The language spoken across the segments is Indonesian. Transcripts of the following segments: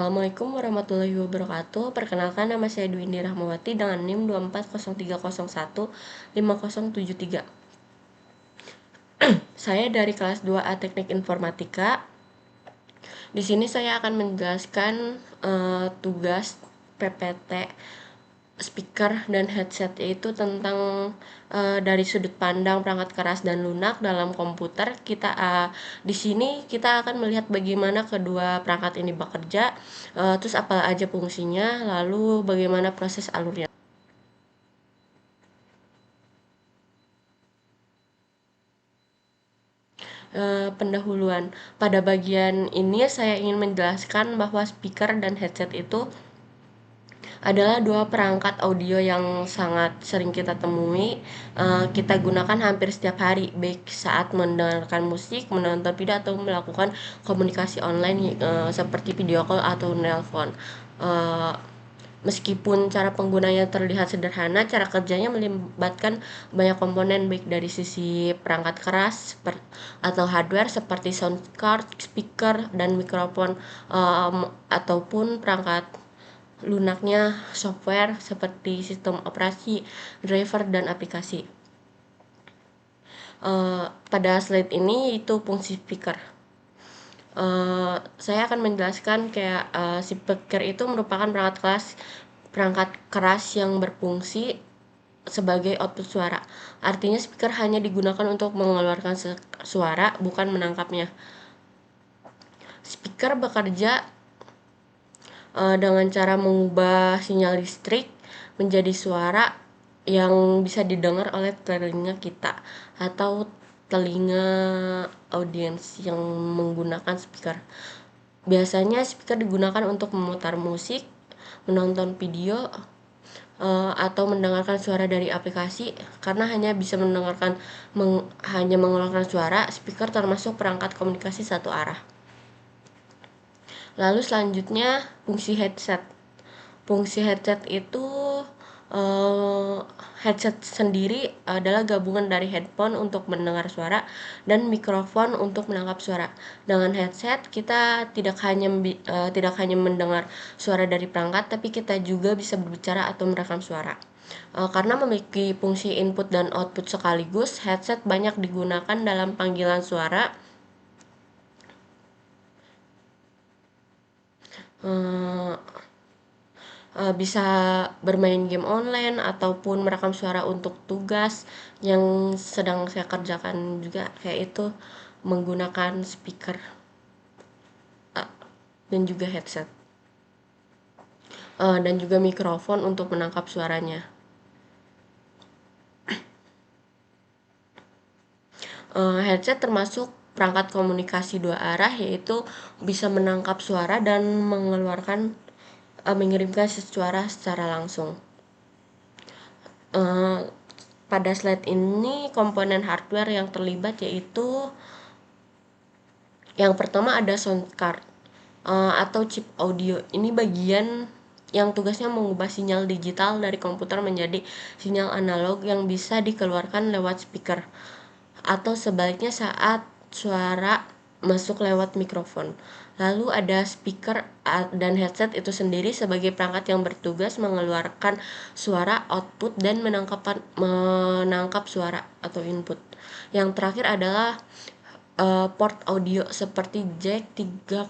Assalamualaikum warahmatullahi wabarakatuh. Perkenalkan, nama saya Dwi Indi Rahmawati dengan NIM 24030150773. Saya dari kelas 2A Teknik Informatika. Di sini saya akan menjelaskan tugas PPT speaker dan headset, yaitu tentang dari sudut pandang perangkat keras dan lunak dalam komputer. Di sini kita akan melihat bagaimana kedua perangkat ini bekerja, terus apa aja fungsinya, lalu bagaimana proses alurnya. Pendahuluan. Pada bagian ini saya ingin menjelaskan bahwa speaker dan headset itu adalah dua perangkat audio yang sangat sering kita temui, kita gunakan hampir setiap hari, baik saat mendengarkan musik, menonton video, atau melakukan komunikasi online seperti video call atau nelpon. Meskipun cara penggunanya terlihat sederhana, cara kerjanya melibatkan banyak komponen, baik dari sisi perangkat keras atau hardware seperti sound card, speaker, dan mikrofon, ataupun perangkat lunaknya software seperti sistem operasi, driver, dan aplikasi. Pada slide ini itu fungsi speaker. Saya akan menjelaskan kayak speaker itu merupakan perangkat keras yang berfungsi sebagai output suara. Artinya speaker hanya digunakan untuk mengeluarkan suara, bukan menangkapnya. Speaker bekerja dengan cara mengubah sinyal listrik menjadi suara yang bisa didengar oleh telinga kita atau telinga audiens yang menggunakan speaker. Biasanya speaker digunakan untuk memutar musik, menonton video, atau mendengarkan suara dari aplikasi. Karena hanya bisa hanya mengeluarkan suara, speaker termasuk perangkat komunikasi satu arah. Lalu selanjutnya fungsi headset. Fungsi headset itu headset sendiri adalah gabungan dari headphone untuk mendengar suara dan mikrofon untuk menangkap suara. Dengan headset kita tidak hanya mendengar suara dari perangkat, tapi kita juga bisa berbicara atau merekam suara. Karena memiliki fungsi input dan output sekaligus, headset banyak digunakan dalam panggilan suara, bisa bermain game online ataupun merekam suara untuk tugas yang sedang saya kerjakan juga, kayak itu menggunakan speaker dan juga headset, dan juga mikrofon untuk menangkap suaranya. Headset termasuk perangkat komunikasi dua arah, yaitu bisa menangkap suara dan mengirimkan suara secara langsung. Pada slide ini komponen hardware yang terlibat yaitu yang pertama ada sound card atau chip audio. Ini bagian yang tugasnya mengubah sinyal digital dari komputer menjadi sinyal analog yang bisa dikeluarkan lewat speaker atau sebaliknya saat suara masuk lewat mikrofon. Lalu ada speaker dan headset itu sendiri sebagai perangkat yang bertugas mengeluarkan suara output dan menangkap suara atau input. Yang terakhir adalah port audio seperti jack 3,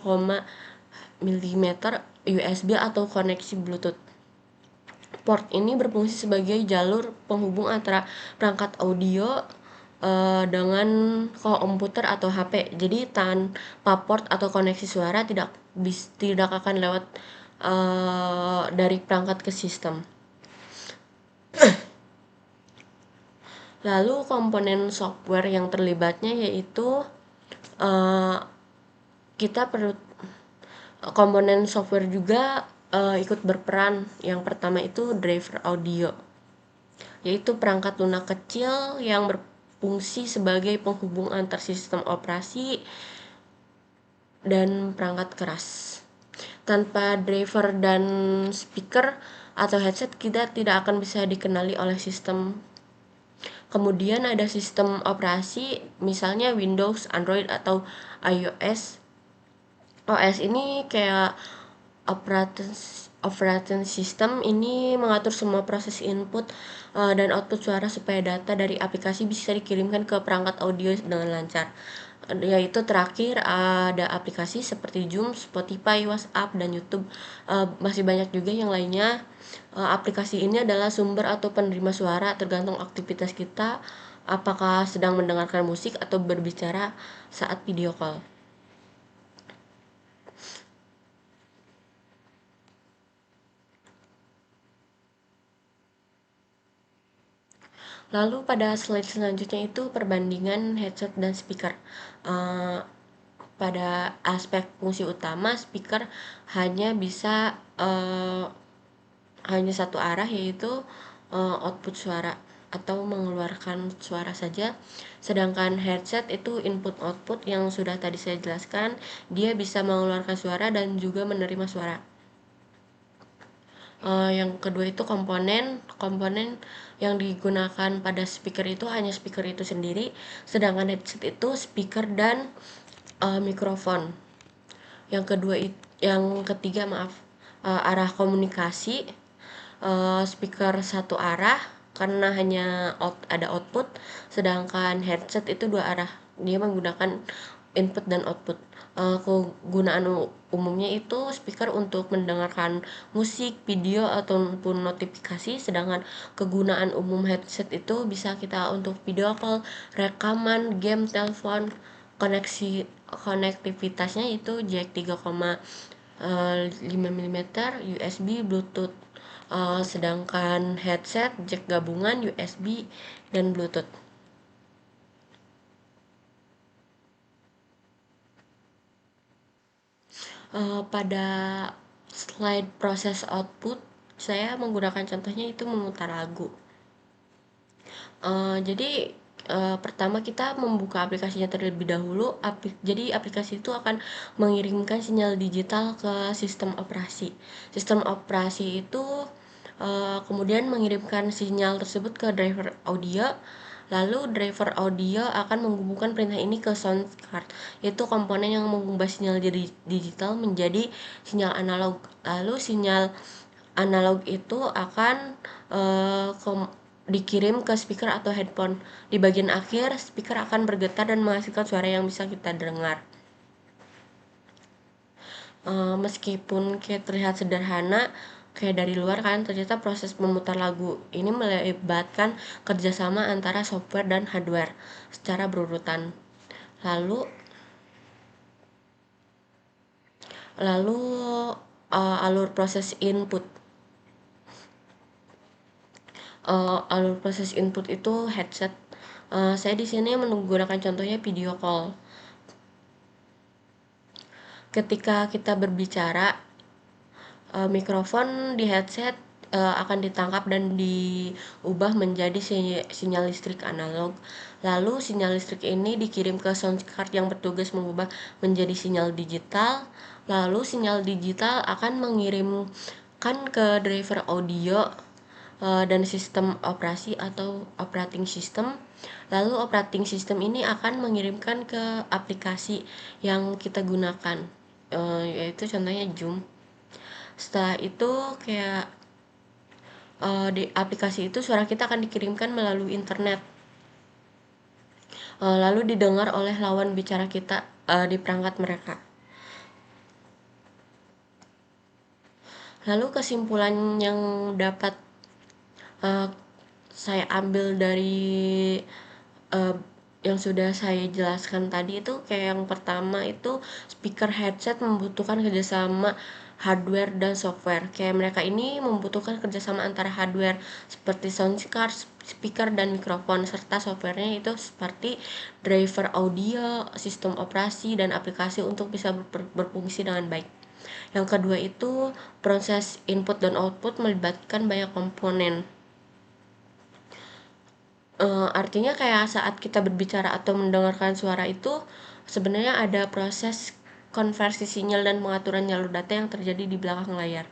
mm USB atau koneksi Bluetooth. Port ini berfungsi sebagai jalur penghubung antara perangkat audio dengan komputer atau HP. Jadi tanpa port atau koneksi suara tidak akan lewat dari perangkat ke sistem. Lalu komponen software yang terlibatnya yaitu kita perlu komponen software juga ikut berperan. Yang pertama itu driver audio, yaitu perangkat lunak kecil yang berfungsi sebagai penghubung antar sistem operasi dan perangkat keras. Tanpa driver dan speaker atau headset, kita tidak akan bisa dikenali oleh sistem. Kemudian ada sistem operasi, misalnya Windows, Android, atau iOS. OS ini kayak Operating system ini mengatur semua proses input dan output suara supaya data dari aplikasi bisa dikirimkan ke perangkat audio dengan lancar. Yaitu terakhir ada aplikasi seperti Zoom, Spotify, WhatsApp, dan YouTube. Masih banyak juga yang lainnya. Aplikasi ini adalah sumber atau penerima suara tergantung aktivitas kita, apakah sedang mendengarkan musik atau berbicara saat video call. Lalu pada slide selanjutnya itu perbandingan headset dan speaker. Uh, pada aspek fungsi utama, speaker hanya bisa hanya satu arah, yaitu output suara atau mengeluarkan suara saja. Sedangkan headset itu input output yang sudah tadi saya jelaskan, dia bisa mengeluarkan suara dan juga menerima suara. Yang kedua itu komponen yang digunakan pada speaker itu hanya speaker itu sendiri, sedangkan headset itu speaker dan mikrofon. Yang ketiga maaf, arah komunikasi, speaker satu arah karena hanya ada output, sedangkan headset itu dua arah, dia menggunakan input dan output. Kegunaan umumnya itu speaker untuk mendengarkan musik, video, ataupun notifikasi, sedangkan kegunaan umum headset itu bisa kita untuk video call, rekaman, game, telepon. Konektivitasnya itu jack 3,5 mm, USB, Bluetooth. Sedangkan headset jack gabungan USB dan Bluetooth. Pada slide proses output, saya menggunakan contohnya itu memutar lagu. Jadi pertama kita membuka aplikasinya terlebih dahulu. Jadi aplikasi itu akan mengirimkan sinyal digital ke sistem operasi. Sistem operasi itu kemudian mengirimkan sinyal tersebut ke driver audio. Lalu driver audio akan menghubungkan perintah ini ke sound card, yaitu komponen yang mengubah sinyal digital menjadi sinyal analog. Lalu sinyal analog itu akan dikirim ke speaker atau headphone. Di bagian akhir, speaker akan bergetar dan menghasilkan suara yang bisa kita dengar. Meskipun kayak terlihat sederhana, kayak dari luar kan, ternyata proses memutar lagu ini melibatkan kerjasama antara software dan hardware secara berurutan. Lalu alur proses input. Alur proses input itu headset. Saya di sini menggunakan contohnya video call. Ketika kita berbicara, mikrofon di headset akan ditangkap dan diubah menjadi sinyal listrik analog. Lalu sinyal listrik ini dikirim ke sound card yang bertugas mengubah menjadi sinyal digital. Lalu sinyal digital akan mengirimkan ke driver audio dan sistem operasi atau operating system. Lalu operating system ini akan mengirimkan ke aplikasi yang kita gunakan, yaitu contohnya Zoom. Setelah itu kayak di aplikasi itu suara kita akan dikirimkan melalui internet, lalu didengar oleh lawan bicara kita di perangkat mereka. Lalu kesimpulan yang dapat saya ambil dari yang sudah saya jelaskan tadi itu kayak yang pertama itu speaker headset membutuhkan kerjasama hardware dan software. Kayak mereka ini membutuhkan kerjasama antara hardware seperti sound card, speaker, dan mikrofon, serta softwarenya itu seperti driver audio, sistem operasi, dan aplikasi untuk bisa berfungsi dengan baik. Yang kedua itu proses input dan output melibatkan banyak komponen. Artinya kayak saat kita berbicara atau mendengarkan suara itu sebenarnya ada proses konversi sinyal dan pengaturan jalur data yang terjadi di belakang layar.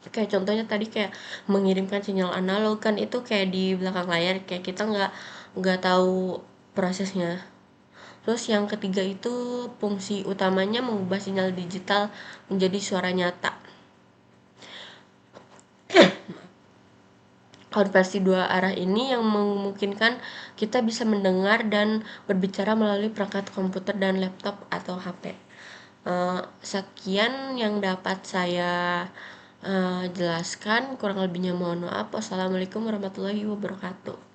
Kayak contohnya tadi kayak mengirimkan sinyal analog kan itu kayak di belakang layar, kayak kita nggak tahu prosesnya. Terus yang ketiga itu fungsi utamanya mengubah sinyal digital menjadi suara nyata. Konversi dua arah ini yang memungkinkan kita bisa mendengar dan berbicara melalui perangkat komputer dan laptop atau HP. Sekian yang dapat saya jelaskan, kurang lebihnya mohon maaf. Wassalamualaikum warahmatullahi wabarakatuh.